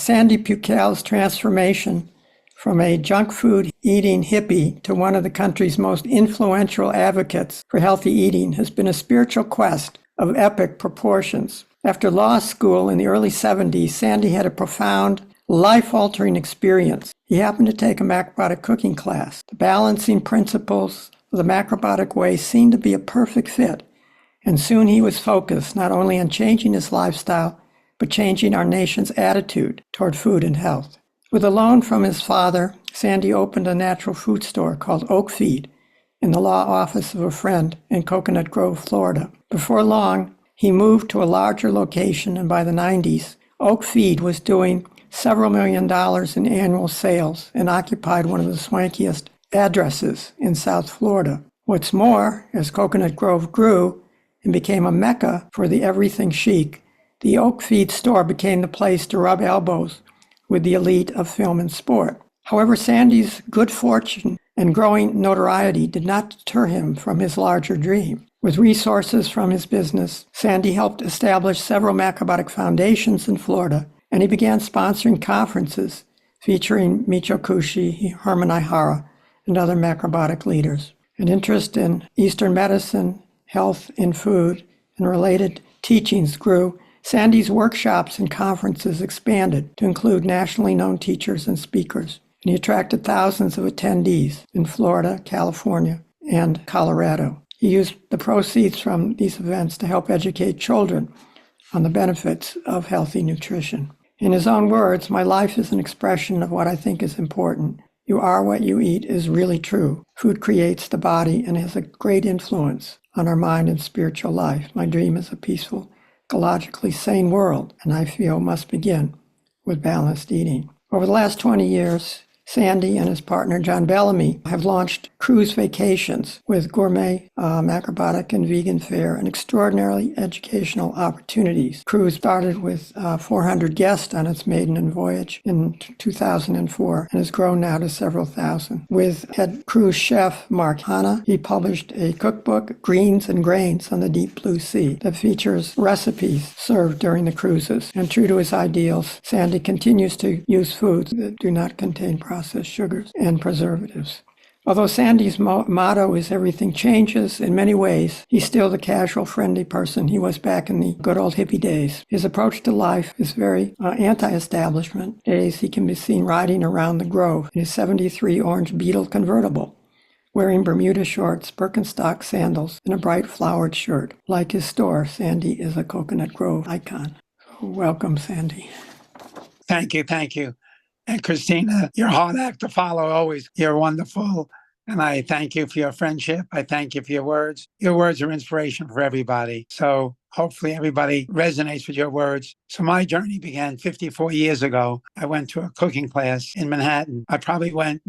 Sandy Pukel's transformation from a junk food eating hippie to one of the country's most influential advocates for healthy eating has been a spiritual quest of epic proportions. After law school in the early 70s, Sandy had a profound, life-altering experience. He happened to take a macrobiotic cooking class. The balancing principles of the macrobiotic way seemed to be a perfect fit, and soon he was focused not only on changing his lifestyle, but changing our nation's attitude toward food and health. With a loan from his father, Sandy opened a natural food store called Oak Feed in the law office of a friend in Coconut Grove, Florida. Before long, he moved to a larger location, and by the 90s, Oak Feed was doing several $1 million in annual sales and occupied one of the swankiest addresses in South Florida. What's more, as Coconut Grove grew and became a mecca for the everything chic, the Oak Feed store became the place to rub elbows with the elite of film and sport. However, Sandy's good fortune and growing notoriety did not deter him from his larger dream. With resources from his business, Sandy helped establish several macrobiotic foundations in Florida, and he began sponsoring conferences featuring Michio Kushi, Herman Aihara, and other macrobiotic leaders. An interest in Eastern medicine, health, and food, and related teachings grew. Sandy's workshops and conferences expanded to include nationally known teachers and speakers, and he attracted thousands of attendees in Florida, California, and Colorado. He used the proceeds from these events to help educate children on the benefits of healthy nutrition. In his own words, "My life is an expression of what I think is important. You are what you eat" is really true. Food creates the body and has a great influence on our mind and spiritual life. My dream is a peaceful, ecologically sane world, and I feel must begin with balanced eating. Over the last 20 years, Sandy and his partner John Bellamy have launched cruise vacations with gourmet, macrobiotic, and vegan fare and extraordinarily educational opportunities. Cruise started with 400 guests on its maiden voyage in 2004 and has grown now to several thousand. With head cruise chef Mark Hanna, he published a cookbook, Greens and Grains on the Deep Blue Sea, that features recipes served during the cruises. And true to his ideals, Sandy continues to use foods that do not contain processed sugars and preservatives. Although Sandy's motto is everything changes, in many ways, he's still the casual, friendly person he was back in the good old hippie days. His approach to life is very anti-establishment. Days he can be seen riding around the Grove in his 73 orange Beetle convertible, wearing Bermuda shorts, Birkenstock sandals, and a bright flowered shirt. Like his store, Sandy is a Coconut Grove icon. So welcome, Sandy. Thank you. And Christina, you're a hard act to follow always. You're wonderful. And I thank you for your friendship. I thank you for your words. Your words are inspiration for everybody. So hopefully everybody resonates with your words. So my journey began 54 years ago. I went to a cooking class in Manhattan. I probably went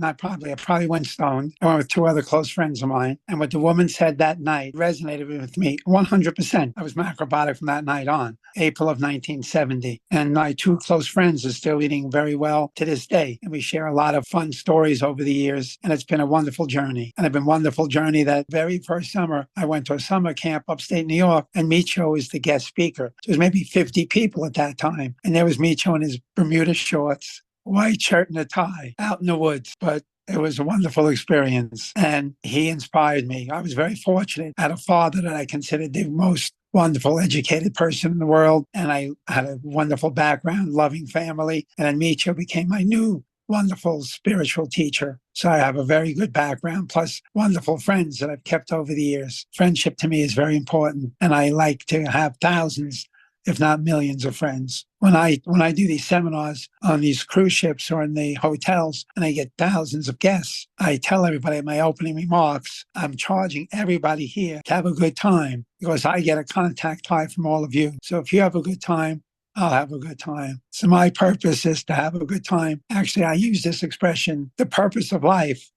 stoned. I went with two other close friends of mine. And what the woman said that night resonated with me 100%. I was macrobiotic from that night on, April of 1970. And my two close friends are still eating very well to this day. And we share a lot of fun stories over the years. And it's been a wonderful journey. And it's been a wonderful journey that very first summer, I went to a summer camp upstate New York, and Michio was the guest speaker. There was maybe 50 people at that time. And there was Michio in his Bermuda shorts, white shirt and a tie, out in the woods. But it was a wonderful experience. And he inspired me. I was very fortunate. I had a father that I considered the most wonderful, educated person in the world. And I had a wonderful background, loving family. And then Michio became my new wonderful spiritual teacher. So I have a very good background, plus wonderful friends that I've kept over the years. Friendship to me is very important. And I like to have thousands, if not millions of friends. When I do these seminars on these cruise ships or in the hotels and I get thousands of guests, I tell everybody in my opening remarks, I'm charging everybody here to have a good time because I get a contact high from all of you. So if you have a good time, I'll have a good time. So my purpose is to have a good time. Actually, I use this expression, the purpose of life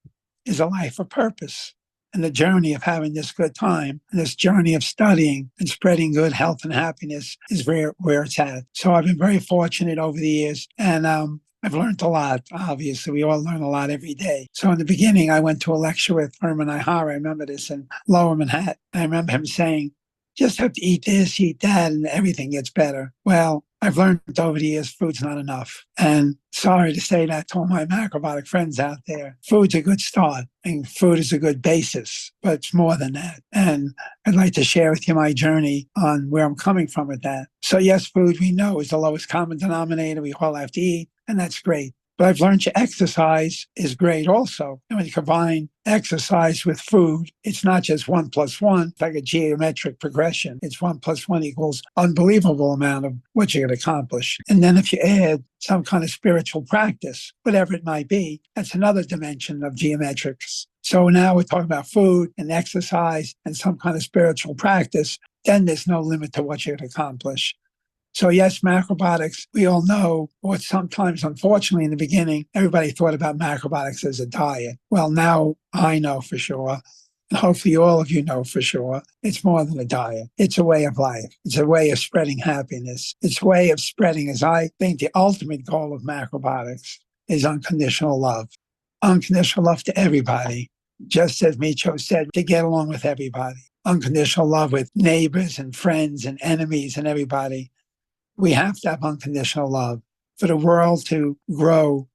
is a life of purpose. And the journey of having this good time and this journey of studying and spreading good health and happiness is where it's at. So I've been very fortunate over the years. And I've learned a lot. Obviously, we all learn a lot every day. So in the beginning, I went to a lecture with Herman Aihara. I remember this in Lower Manhattan. I remember him saying, just have to eat this, eat that, and everything gets better. Well, I've learned over the years food's not enough. And sorry to say that to all my macrobiotic friends out there. Food's a good start and food is a good basis, but it's more than that. And I'd like to share with you my journey on where I'm coming from with that. So yes, food we know is the lowest common denominator. We all have to eat, and that's great. But I've learned to exercise is great also. And when you combine exercise with food, it's not just 1 + 1, it's like a geometric progression. It's 1 + 1 equals unbelievable amount of what you can accomplish. And then if you add some kind of spiritual practice, whatever it might be, that's another dimension of geometrics. So now we're talking about food and exercise and some kind of spiritual practice. Then there's no limit to what you can accomplish. So yes, macrobiotics, we all know, or sometimes, unfortunately, in the beginning, everybody thought about macrobiotics as a diet. Well, now I know for sure, and hopefully all of you know for sure, it's more than a diet. It's a way of life. It's a way of spreading happiness. It's a way of spreading, as I think the ultimate goal of macrobiotics is unconditional love. Unconditional love to everybody, just as Michio said, to get along with everybody. Unconditional love with neighbors and friends and enemies and everybody. We have to have unconditional love for the world to grow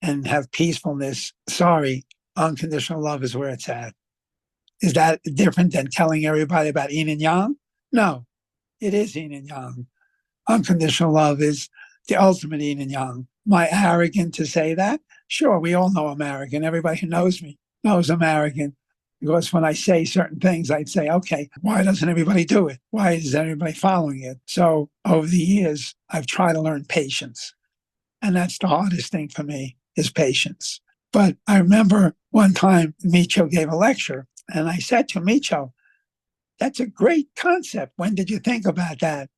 and have peacefulness. Sorry, unconditional love is where it's at. Is that different than telling everybody about yin and yang? No, it is yin and yang. Unconditional love is the ultimate yin and yang. Am I arrogant to say that? Sure, we all know I'm arrogant. Everybody who knows me knows I'm arrogant. Because when I say certain things, I'd say, okay, why doesn't everybody do it? Why is everybody following it? So over the years, I've tried to learn patience. And that's the hardest thing for me is patience. But I remember one time Michio gave a lecture and I said to Michio, that's a great concept. When did you think about that?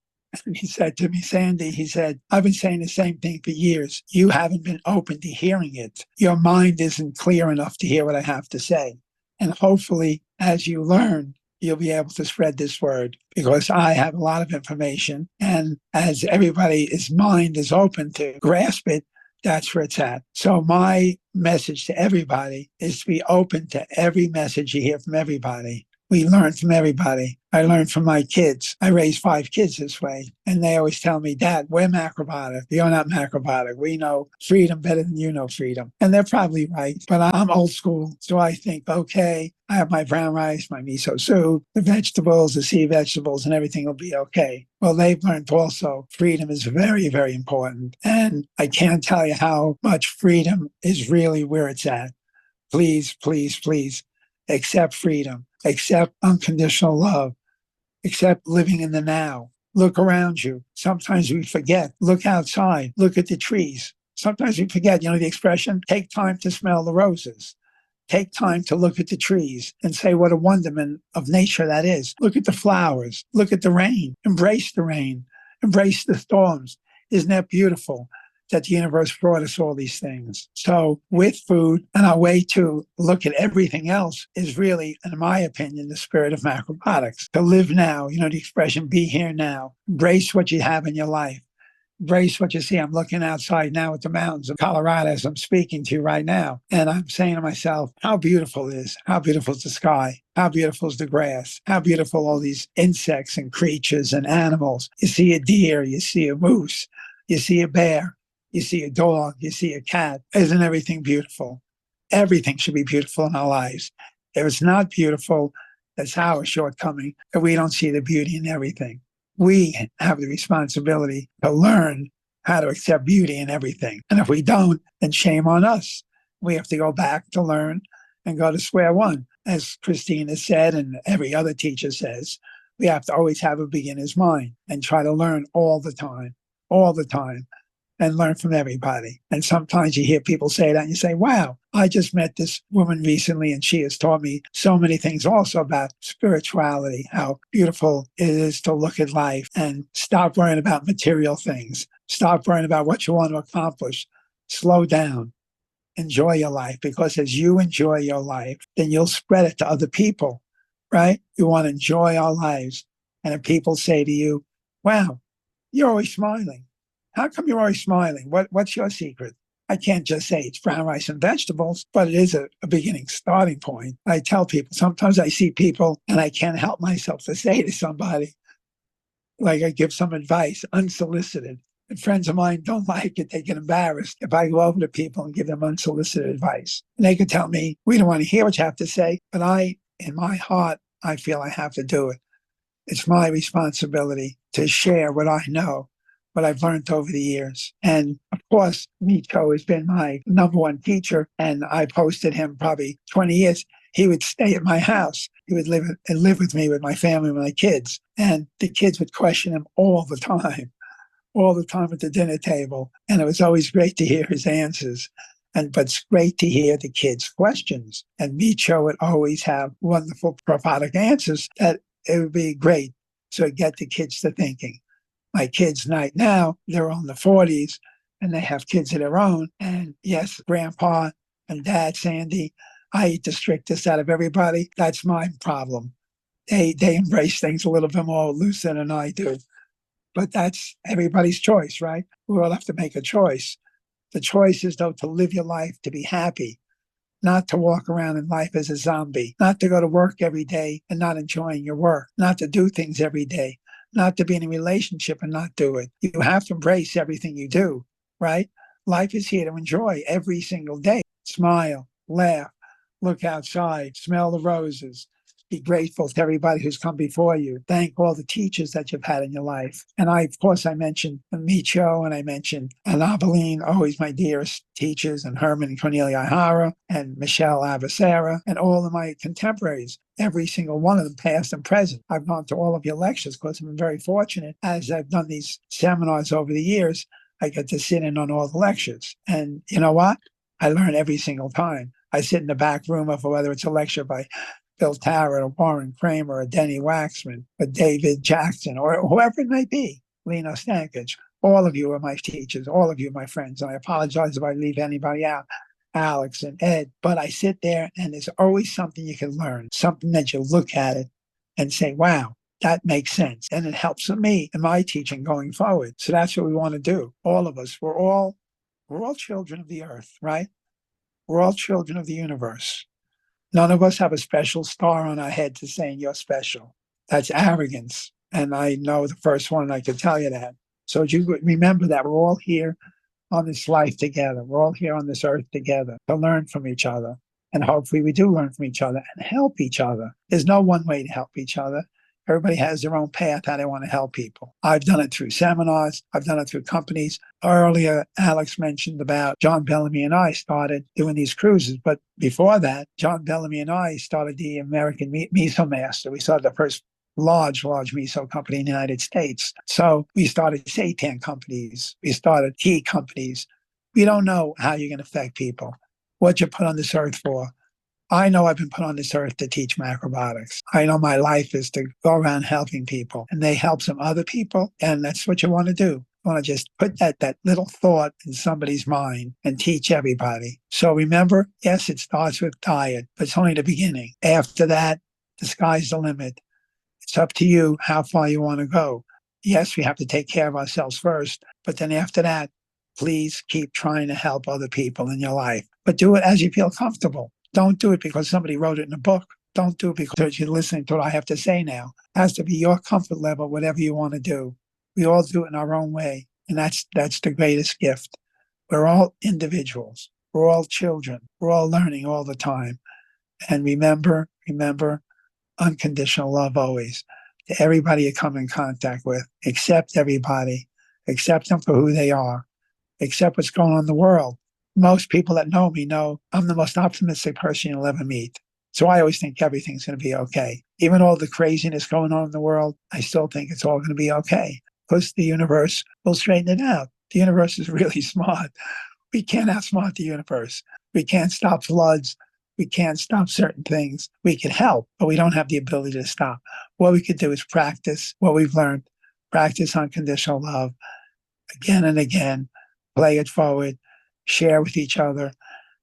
And he said to me, Sandy, he said, I've been saying the same thing for years. You haven't been open to hearing it. Your mind isn't clear enough to hear what I have to say. And hopefully, as you learn, you'll be able to spread this word because I have a lot of information. And as everybody's mind is open to grasp it, that's where it's at. So my message to everybody is to be open to every message you hear from everybody. We learn from everybody. I learned from my kids. I raised 5 kids this way. And they always tell me, Dad, we're macrobiotic. You're not macrobiotic. We know freedom better than you know freedom. And they're probably right. But I'm old school. So I think, okay, I have my brown rice, my miso soup, the vegetables, the sea vegetables, and everything will be okay. Well, they've learned also freedom is very, very important. And I can't tell you how much freedom is really where it's at. Please, please, please accept freedom. Accept unconditional love, accept living in the now. Look around you. Sometimes we forget. Look outside. Look at the trees. Sometimes we forget, the expression, take time to smell the roses. Take time to look at the trees and say what a wonderment of nature that is. Look at the flowers. Look at the rain. Embrace the rain. Embrace the storms. Isn't that beautiful? That the universe brought us all these things. So with food and our way to look at everything else is really, in my opinion, the spirit of macrobiotics. To live now, the expression, be here now. Embrace what you have in your life. Embrace what you see. I'm looking outside now at the mountains of Colorado as I'm speaking to you right now. And I'm saying to myself, how beautiful it is. How beautiful is the sky. How beautiful is the grass. How beautiful all these insects and creatures and animals. You see a deer, you see a moose, you see a bear. You see a dog, you see a cat. Isn't everything beautiful? Everything should be beautiful in our lives. If it's not beautiful, that's our shortcoming, that we don't see the beauty in everything. We have the responsibility to learn how to accept beauty in everything. And if we don't, then shame on us. We have to go back to learn and go to square one. As Christina said, and every other teacher says, we have to always have a beginner's mind and try to learn all the time, and learn from everybody. And sometimes you hear people say that and you say, wow, I just met this woman recently and she has taught me so many things also about spirituality, how beautiful it is to look at life and stop worrying about material things. Stop worrying about what you want to accomplish. Slow down. Enjoy your life, because as you enjoy your life, then you'll spread it to other people, right? You want to enjoy our lives. And if people say to you, wow, you're always smiling. How come you're always smiling? What's your secret? I can't just say it's brown rice and vegetables, but it is a beginning starting point. I tell people, sometimes I see people and I can't help myself to say to somebody, like I give some advice unsolicited. And friends of mine don't like it. They get embarrassed if I go over to people and give them unsolicited advice. And they could tell me, we don't want to hear what you have to say, but in my heart, I feel I have to do it. It's my responsibility to share what I know, what I've learned over the years. And of course, Michio has been my number one teacher, and I posted him probably 20 years. He would stay at my house. He would live with me, with my family, with my kids. And the kids would question him all the time at the dinner table. And it was always great to hear his answers. But it's great to hear the kids' questions. And Michio would always have wonderful robotic answers that it would be great to get the kids to thinking. My kids right now, they're all in the 40s and they have kids of their own. And yes, Grandpa and Dad, Sandy, I eat the strictest out of everybody. That's my problem. They embrace things a little bit more looser than I do. But that's everybody's choice, right? We all have to make a choice. The choice is, though, to live your life, to be happy, not to walk around in life as a zombie, not to go to work every day and not enjoying your work, not to do things every day, not to be in a relationship and not do it. You have to embrace everything you do, right? Life is here to enjoy every single day. Smile, laugh, look outside, smell the roses. Be grateful to everybody who's come before you. Thank all the teachers that you've had in your life. And of course, I mentioned Michio and I mentioned Aveline, always my dearest teachers, and Herman and Cornelia Aihara and Michelle Avacera and all of my contemporaries. Every single one of them, past and present. I've gone to all of your lectures because I've been very fortunate. As I've done these seminars over the years, I get to sit in on all the lectures. And you know what? I learn every single time. I sit in the back room of whether it's a lecture by Bill Tarrant or Warren Kramer or Denny Waxman or David Jackson or whoever it may be, Lena Stankic. All of you are my teachers. All of you are my friends. And I apologize if I leave anybody out, Alex and Ed. But I sit there and there's always something you can learn, something that you look at it and say, wow, that makes sense. And it helps me in my teaching going forward. So that's what we want to do. All of us, we're all children of the earth, right? We're all children of the universe. None of us have a special star on our head to saying you're special. That's arrogance. And I know the first one, I could tell you that. So you remember that we're all here on this life together. We're all here on this earth together to learn from each other. And hopefully we do learn from each other and help each other. There's no one way to help each other. Everybody has their own path how they want to help people. I've done it through seminars. I've done it through companies. Earlier, Alex mentioned about John Bellamy and I started doing these cruises. But before that, John Bellamy and I started the American Miso Master. We started the first large miso company in the United States. So we started seitan companies. We started tea companies. We don't know how you're going to affect people, what you're put on this earth for. I know I've been put on this earth to teach macrobiotics. I know my life is to go around helping people, and they help some other people, and that's what you want to do. You want to just put that little thought in somebody's mind and teach everybody. So remember, yes, it starts with diet, but it's only the beginning. After that, the sky's the limit. It's up to you how far you want to go. Yes, we have to take care of ourselves first, but then after that, please keep trying to help other people in your life. But do it as you feel comfortable. Don't do it because somebody wrote it in a book. Don't do it because you're listening to what I have to say now. It has to be your comfort level, whatever you want to do. We all do it in our own way. And that's the greatest gift. We're all individuals. We're all children. We're all learning all the time. And remember, unconditional love always. To everybody you come in contact with, accept everybody. Accept them for who they are. Accept what's going on in the world. Most people that know me know I'm the most optimistic person you'll ever meet. So I always think everything's going to be okay. Even all the craziness going on in the world, I still think it's all going to be okay because the universe will straighten it out. The universe is really smart. We can't outsmart the universe. We can't stop floods. We can't stop certain things. We can help, but we don't have the ability to stop. What we could do is practice what we've learned, practice unconditional love again and again, play it forward, share with each other.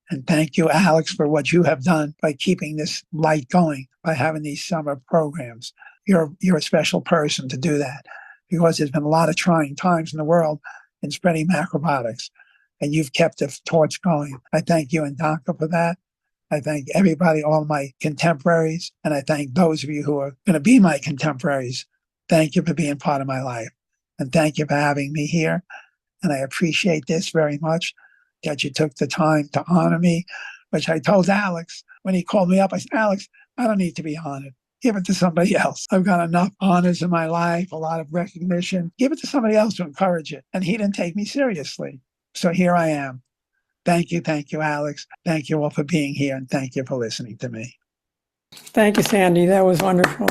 And thank you, Alex, for what you have done by keeping this light going, by having these summer programs. You're a special person to do that because there's been a lot of trying times in the world in spreading macrobiotics, and you've kept the torch going. I thank you and Daka for that. I thank everybody, all my contemporaries, and I thank those of you who are going to be my contemporaries. Thank you for being part of my life, and thank you for having me here. And I appreciate this very much, that you took the time to honor me, which I told Alex when he called me up. I said, Alex, I don't need to be honored. Give it to somebody else. I've got enough honors in my life, a lot of recognition. Give it to somebody else to encourage it. And he didn't take me seriously. So here I am. Thank you, Alex. Thank you all for being here, and thank you for listening to me. Thank you, Sandy. That was wonderful.